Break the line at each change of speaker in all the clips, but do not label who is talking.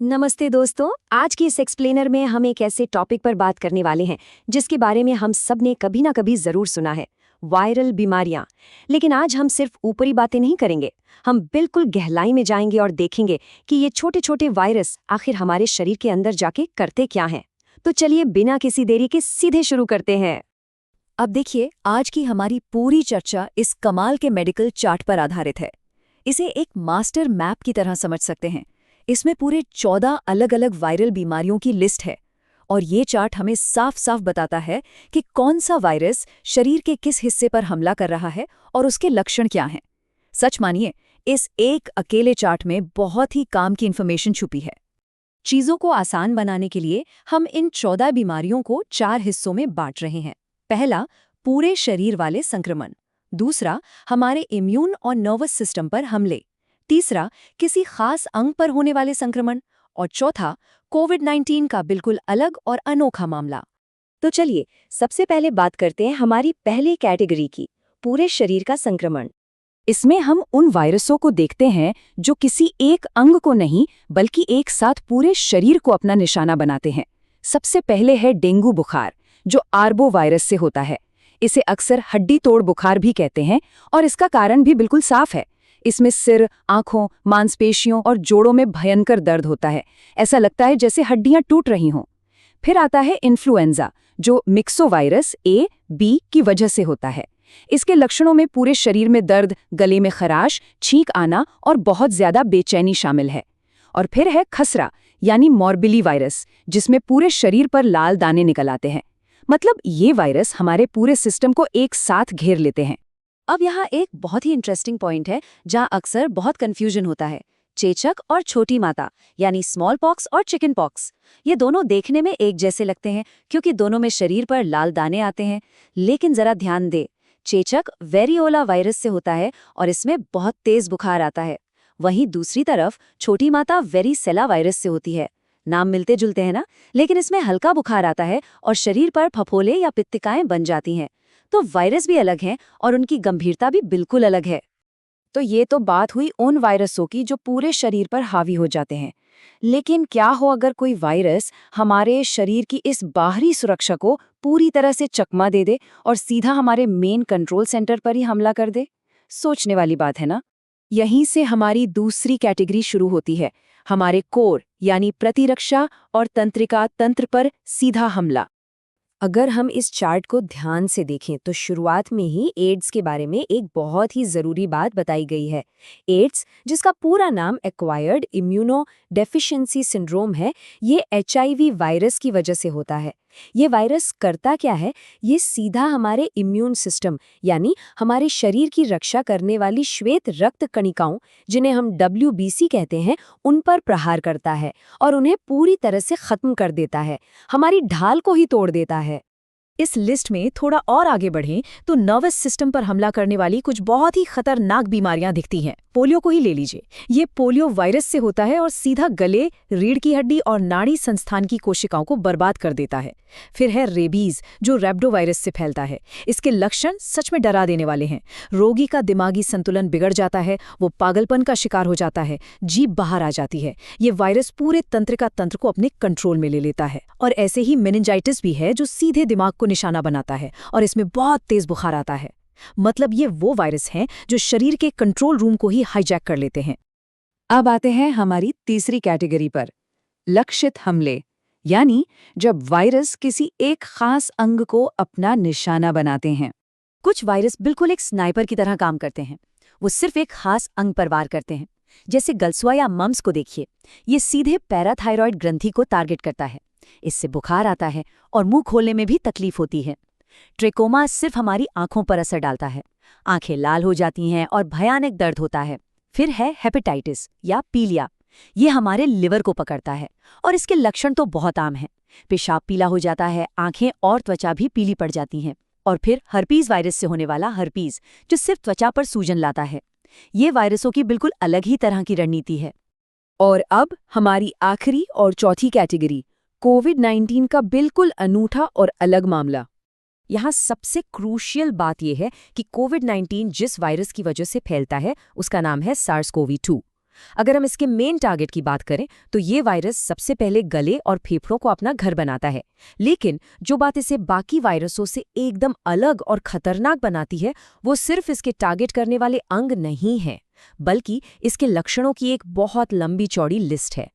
नमस्ते दोस्तों। आज की इस एक्सप्लेनर में हम एक ऐसे टॉपिक पर बात करने वाले हैं जिसके बारे में हम सब ने कभी ना कभी जरूर सुना है, वायरल बीमारियां। लेकिन आज हम सिर्फ ऊपरी बातें नहीं करेंगे, हम बिल्कुल गहराई में जाएंगे और देखेंगे कि ये छोटे छोटे वायरस आखिर हमारे शरीर के अंदर जाके करते क्या हैं। तो चलिए बिना किसी देरी के सीधे शुरू करते हैं।
अब देखिए, आज की हमारी पूरी चर्चा इस कमाल के मेडिकल चार्ट पर आधारित है। इसे एक मास्टर मैप की तरह समझ सकते हैं। इसमें पूरे 14 अलग अलग वायरल बीमारियों की लिस्ट है और ये चार्ट हमें साफ साफ बताता है कि कौन सा वायरस शरीर के किस हिस्से पर हमला कर रहा है और उसके लक्षण क्या हैं। सच मानिए, इस एक अकेले चार्ट में बहुत ही काम की इन्फॉर्मेशन छुपी है।
चीजों को आसान बनाने के लिए हम इन 14 बीमारियों को 4 हिस्सों में बांट रहे हैं। पहला, पूरे शरीर वाले संक्रमण। दूसरा, हमारे इम्यून और नर्वस सिस्टम पर हमले। तीसरा, किसी खास अंग पर होने वाले संक्रमण। और चौथा, कोविड-19 का बिल्कुल अलग और अनोखा मामला। तो चलिए सबसे पहले बात करते हैं हमारी पहली कैटेगरी की, पूरे शरीर का संक्रमण।
इसमें हम उन वायरसों को देखते हैं जो किसी एक अंग को नहीं बल्कि एक साथ पूरे शरीर को अपना निशाना बनाते हैं। सबसे पहले है डेंगू बुखार, जो आर्बो वायरस से होता है। इसे अक्सर हड्डी तोड़ बुखार भी कहते हैं और इसका कारण भी बिल्कुल साफ है। इसमें सिर, आंखों, मांसपेशियों और जोड़ों में भयंकर दर्द होता है। ऐसा लगता है जैसे हड्डियां टूट रही हों। फिर आता है इन्फ्लुएंजा, जो मिक्सोवायरस ए बी की वजह से होता है। इसके लक्षणों में पूरे शरीर में दर्द, गले में खराश, छींक आना और बहुत ज्यादा बेचैनी शामिल है। और फिर है खसरा यानी मॉर्बिली वायरस, जिसमें पूरे शरीर पर लाल दाने निकल आते हैं। मतलब ये वायरस हमारे पूरे सिस्टम को एक साथ घेर लेते हैं।
अब यहाँ एक बहुत ही इंटरेस्टिंग पॉइंट है जहाँ अक्सर बहुत कंफ्यूजन होता है। चेचक और छोटी माता यानी स्मॉल पॉक्स और चिकन पॉक्स, ये दोनों देखने में एक जैसे लगते हैं क्योंकि दोनों में शरीर पर लाल दाने आते हैं। लेकिन जरा ध्यान दे, चेचक वेरियोला वायरस से होता है और इसमें बहुत तेज बुखार आता है। वहीं दूसरी तरफ छोटी माता वेरिसेला वायरस से होती है। नाम मिलते जुलते हैं ना, लेकिन इसमें हल्का बुखार आता है और शरीर पर फफोले या पित्तिकाएं बन जाती हैं। तो वायरस भी अलग हैं और उनकी गंभीरता भी बिल्कुल अलग है।
तो ये तो बात हुई उन वायरसों की जो पूरे शरीर पर हावी हो जाते हैं। लेकिन क्या हो अगर कोई वायरस हमारे शरीर की इस बाहरी सुरक्षा को पूरी तरह से चकमा दे दे और सीधा हमारे मेन कंट्रोल सेंटर पर ही हमला कर दे? सोचने वाली बात है ना। यहीं से हमारी दूसरी कैटेगरी शुरू होती है, हमारे कोर यानी प्रतिरक्षा और तंत्रिका तंत्र पर सीधा हमला।
अगर हम इस चार्ट को ध्यान से देखें तो शुरुआत में ही एड्स के बारे में एक बहुत ही ज़रूरी बात बताई गई है। एड्स, जिसका पूरा नाम एक्वायर्ड इम्यूनो डेफिशिएंसी सिंड्रोम है, ये HIV वायरस की वजह से होता है। ये वायरस करता क्या है? ये सीधा हमारे इम्यून सिस्टम यानी हमारे शरीर की रक्षा करने वाली श्वेत रक्त कणिकाओं, जिन्हें हम WBC कहते हैं, उन पर प्रहार करता है और उन्हें पूरी तरह से खत्म कर देता है, हमारी ढाल को ही तोड़ देता है।
इस लिस्ट में थोड़ा और आगे बढ़ें तो नर्वस सिस्टम पर हमला करने वाली कुछ बहुत ही खतरनाक बीमारियां दिखती हैं। पोलियो को ही ले लीजिए। ये पोलियो वायरस से होता है और सीधा गले, रीढ़ की हड्डी और नाड़ी संस्थान की कोशिकाओं को बर्बाद कर देता है। फिर है रेबीज, जो रैप्डो वायरस से फैलता है। इसके लक्षण सच में डरा देने वाले हैं। रोगी का दिमागी संतुलन बिगड़ जाता है, वो पागलपन का शिकार हो जाता है, जीभ बाहर आ जाती है। ये वायरस पूरे तंत्रिका तंत्र को अपने कंट्रोल में ले लेता है। और ऐसे ही मेनिंजाइटिस भी है, जो सीधे दिमाग को निशाना बनाता है और इसमें बहुत तेज बुखार आता है। मतलब ये वो वायरस हैं जो शरीर के कंट्रोल रूम को ही हाईजैक कर लेते हैं।
अब आते हैं हमारी तीसरी कैटेगरी पर, लक्षित हमले, यानी जब वायरस किसी एक खास अंग को अपना निशाना बनाते हैं। कुछ वायरस बिल्कुल एक स्नाइपर की तरह काम करते हैं। वो सिर्फ एक खास अंग पर वार करते हैं। जैसे गलसुआ या मम्स को देखिए, ये सीधे पैराथायरॉयड ग्रंथि को टारगेट करता है। इससे बुखार आता है और मुंह खोलने में भी तकलीफ होती है। ट्रेकोमा सिर्फ हमारी आंखों पर असर डालता है, आंखें लाल हो जाती हैं और भयानक दर्द होता है। फिर है हेपेटाइटिस या पीलिया, ये हमारे लिवर को पकड़ता है और इसके लक्षण तो बहुत आम हैं। पेशाब पीला हो जाता है, आंखें और त्वचा भी पीली पड़ जाती हैं। और फिर हर्पीज वायरस से होने वाला हर्पीज, जो सिर्फ त्वचा पर सूजन लाता है। ये वायरसों की बिल्कुल अलग ही तरह की रणनीति है।
और अब हमारी आखिरी और चौथी कैटेगरी, कोविड-19 का बिल्कुल अनूठा और अलग मामला। यहाँ सबसे क्रूशियल बात यह है कि कोविड-19 जिस वायरस की वजह से फैलता है, उसका नाम है SARS-CoV-2। अगर हम इसके मेन टारगेट की बात करें तो ये वायरस सबसे पहले गले और फेफड़ों को अपना घर बनाता है। लेकिन जो बात इसे बाकी वायरसों से एकदम अलग और खतरनाक बनाती है वो सिर्फ इसके टारगेट करने वाले अंग नहीं है, बल्कि इसके लक्षणों की एक बहुत लंबी चौड़ी लिस्ट है।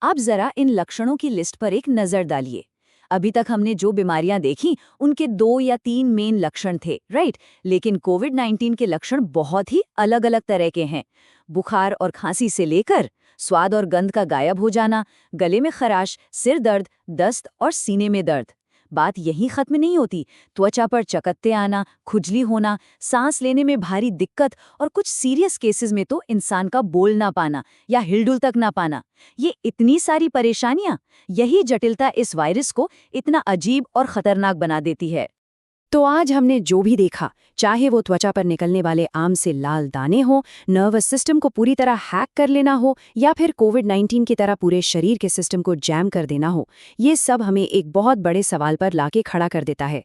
आप जरा इन लक्षणों की लिस्ट पर एक नजर डालिए। अभी तक हमने जो बीमारियां देखी उनके 2 या 3 मेन लक्षण थे, राइट? लेकिन कोविड-19 के लक्षण बहुत ही अलग-अलग तरह के हैं। बुखार और खांसी से लेकर स्वाद और गंध का गायब हो जाना, गले में खराश, सिर दर्द, दस्त और सीने में दर्द। बात यहीं खत्म नहीं होती। त्वचा पर चकत्ते आना, खुजली होना, सांस लेने में भारी दिक्कत और कुछ सीरियस केसेस में तो इंसान का बोल ना पाना या हिलडुल तक ना पाना। ये इतनी सारी परेशानियां, यही जटिलता इस वायरस को इतना अजीब और खतरनाक बना देती है।
तो आज हमने जो भी देखा, चाहे वो त्वचा पर निकलने वाले आम से लाल दाने हो, नर्वस सिस्टम को पूरी तरह हैक कर लेना हो या फिर कोविड-19 की तरह पूरे शरीर के सिस्टम को जैम कर देना हो, ये सब हमें एक बहुत बड़े सवाल पर लाके खड़ा कर देता है।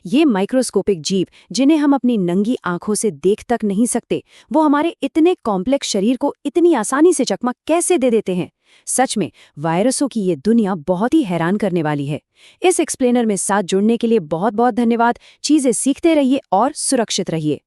ये माइक्रोस्कोपिक जीव जिन्हें हम अपनी नंगी आंखों से देख तक नहीं सकते, वो हमारे इतने कॉम्प्लेक्स शरीर को इतनी आसानी से चकमा कैसे दे देते हैं? सच में वायरसों की ये दुनिया बहुत ही हैरान करने वाली है। इस एक्सप्लेनर में साथ जुड़ने के लिए बहुत बहुत धन्यवाद। चीजें सीखते रहिए और सुरक्षित रहिए।